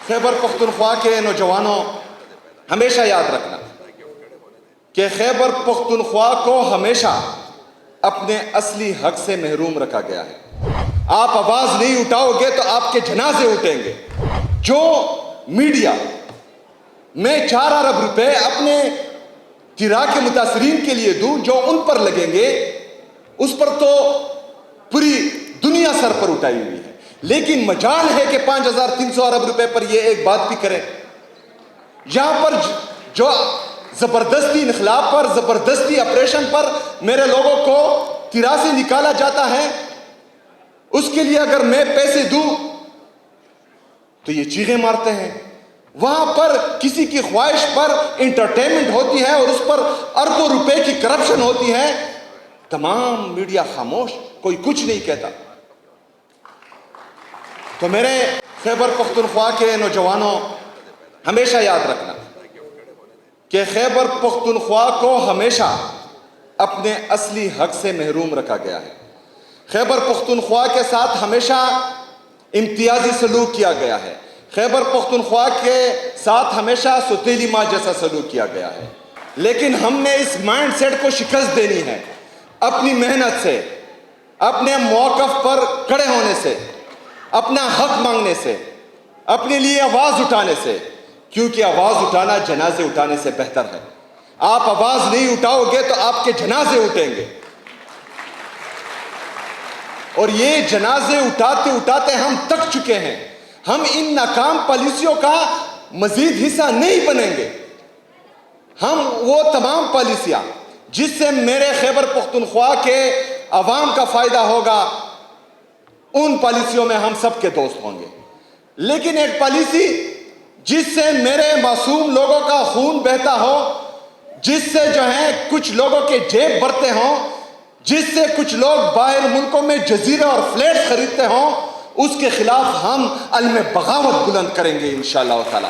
خیبر پختونخوا کے نوجوانوں ہمیشہ یاد رکھنا کہ خیبر پختونخوا کو ہمیشہ اپنے اصلی حق سے محروم رکھا گیا ہے۔ آپ آواز نہیں اٹھاؤ گے تو آپ کے جنازے اٹھیں گے۔ جو میڈیا میں 4 ارب روپے اپنے گرا کے متاثرین کے لیے دوں، جو ان پر لگیں گے اس پر تو پوری دنیا سر پر اٹھائی ہوئی ہے، لیکن مجال ہے کہ 5300 ارب روپے پر یہ ایک بات بھی کریں۔ یہاں پر جو زبردستی انقلاب پر، زبردستی آپریشن پر میرے لوگوں کو تیرا سے نکالا جاتا ہے، اس کے لیے اگر میں پیسے دوں تو یہ چیخیں مارتے ہیں۔ وہاں پر کسی کی خواہش پر انٹرٹینمنٹ ہوتی ہے اور اس پر اربوں روپے کی کرپشن ہوتی ہے، تمام میڈیا خاموش، کوئی کچھ نہیں کہتا۔ تو میرے خیبر پختونخوا کے نوجوانوں ہمیشہ یاد رکھنا کہ خیبر پختونخوا کو ہمیشہ اپنے اصلی حق سے محروم رکھا گیا ہے۔ خیبر پختونخوا کے ساتھ ہمیشہ امتیازی سلوک کیا گیا ہے۔ خیبر پختونخوا کے ساتھ ہمیشہ ستیلی ماں جیسا سلوک کیا گیا ہے، لیکن ہم نے اس مائنڈ سیٹ کو شکست دینی ہے اپنی محنت سے، اپنے موقف پر کھڑے ہونے سے، اپنا حق مانگنے سے، اپنے لیے آواز اٹھانے سے، کیونکہ آواز اٹھانا جنازے اٹھانے سے بہتر ہے۔ آپ آواز نہیں اٹھاؤ گے تو آپ کے جنازے اٹھیں گے، اور یہ جنازے اٹھاتے اٹھاتے ہم تک چکے ہیں۔ ہم ان ناکام پالیسیوں کا مزید حصہ نہیں بنیں گے۔ ہم وہ تمام پالیسیاں جس سے میرے خیبر پختونخوا کے عوام کا فائدہ ہوگا، ان پالیسیوں میں ہم سب کے دوست ہوں گے، لیکن ایک پالیسی جس سے میرے معصوم لوگوں کا خون بہتا ہو، جس سے جو ہے کچھ لوگوں کے جیب بھرتے ہوں، جس سے کچھ لوگ باہر ملکوں میں جزیرے اور فلیٹس خریدتے ہوں، اس کے خلاف ہم علم بغاوت بلند کریں گے انشاءاللہ تعالی۔